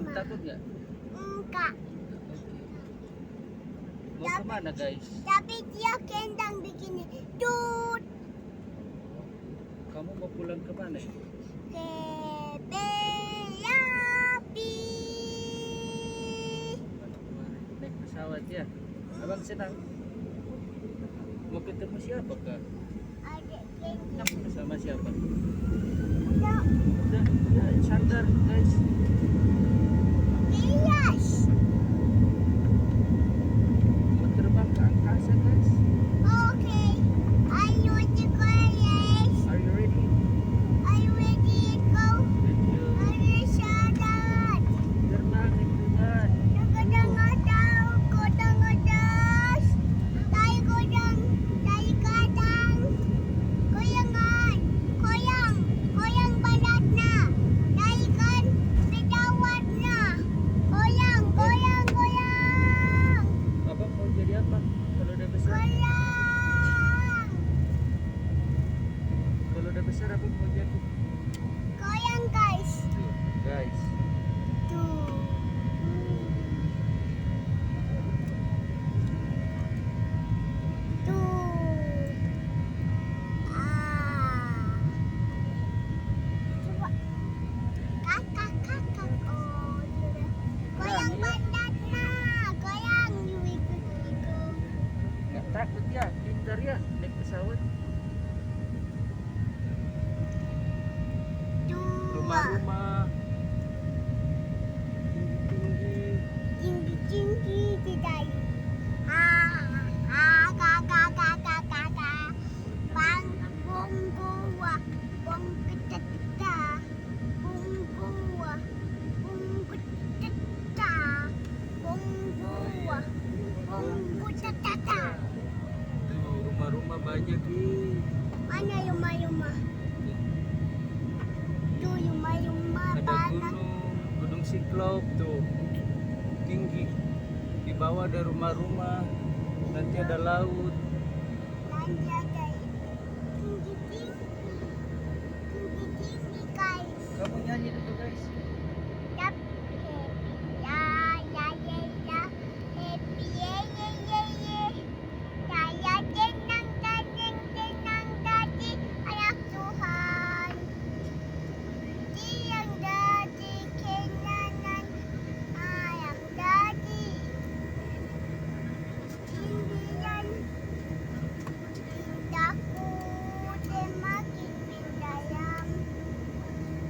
Kamu takut nggak? Enggak. Mau kemana guys? Tapi dia kendang begini. Tut. Kamu mau pulang kemana? Ke Belapi. Naik pesawat ya? Abang senang? Mau ketemu siapa kak? Adik kendi. Sama siapa? Udah. Udah sadar guys. Bias. Mau terbang ke angkasa guys. Okay. Are you ready, guys? Are you ready? Are you ready to go? Thank you. Are you sadar? Terbang dengan. Kadang-kadang, kadang-kadang. Tayo kadang, tayo kadang. Goyangan, goyang, goyang balat na. Tayo kan, pedawat na. Goyang, goyang, goyang. Abang mau jadi apa kalau udah besar? Goyang, Kalau udah besar abang mau jadi? goyang guys. Tuh, guys. Tuh. Tuh. Coba. Kakak, kakak. Oh, sudah. Goyang badat na. Goyang. You ikut-ikut. Nggak takut ya? Pintar ya naik pesawat. Dua. Rumah-rumah tinggi-tinggi. Tinggi-tinggi tidak. Kakak, kakak, kakak. Bang, bung gua. Bung keteta. Bung gua. Bung keteta. Bung gua. Bung keteta. Tuh rumah-rumah banyak nih. Mana rumah-rumah? Tuh rumah-rumah Ada banyak. gunung Siklop tuh tinggi. Di bawah ada rumah-rumah. Nanti ada laut. Nanti ada tinggi-tinggi. Tinggi-tinggi guys. Kamu nyanyi dulu guys. Yap, happy ya, ya, ya, ya, happy ya, ya, ya, ya. Saya tenang, tenang, tenang tadi anak Tuhan. Yang dari kenanan ayam tadi. Indian cintaku semakin mendalam.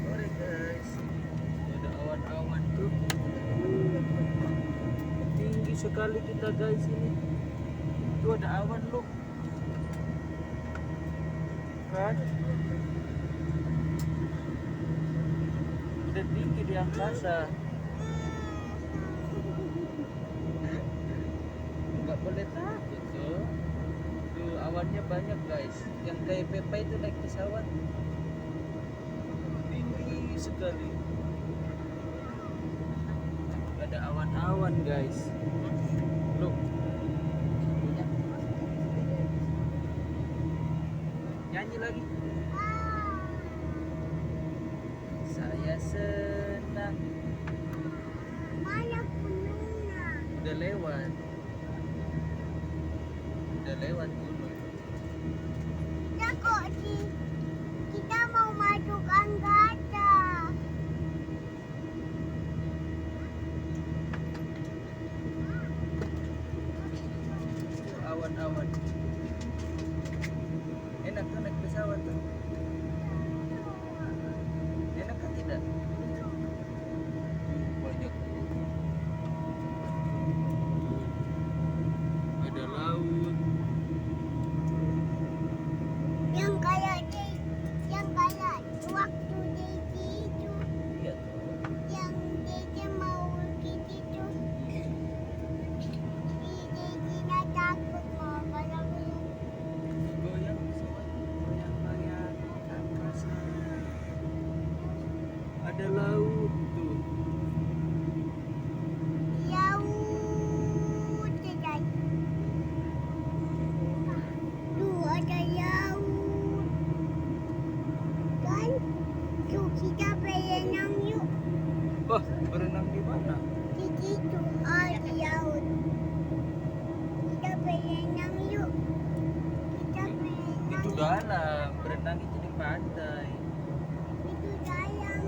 Sore guys. Ada awan-awan tuh. Tinggi sekali kita guys ini. Tuh ada awan loh. Kan? Udah tinggi di angkasa. Nggak boleh takut tuh. Tuh awannya banyak guys. Yang kayak Pepa itu naik pesawat. Tinggi sekali. Ada awan-awan guys. Loh. Nyanyi lagi. Saya senang. Mana gunungnya? Udah lewat. Udah lewat gunung. Ya kok kita mau masuk angkasa. Tuh awan-awan. Enak tuh naik pesawat tuh. Enak kan tidak? Banyak. Ada laut. Yang kayak waktu Dede itu, Iya tuh. yang Dede mau gitu tuh. Si Dede nggak takut mau kalau Goyang pesawat. Goyang-goyang angkasa. Ada laut tuh. laut tidak. Tuh ada laut. Kan? Yuk kita berenang yuk. Wah, berenang di Mana? Di situ. Oh, di laut. Kita berenang yuk. Kita berenang. Itu dalam, berenang itu di pantai. Itu dalam.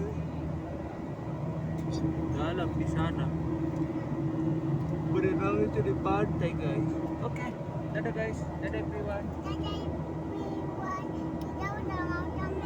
Dalam di sana. Berenang itu di pantai, guys. Oke, dadah guys, dadah everyone. Dadah everyone. Kita udah mau sampai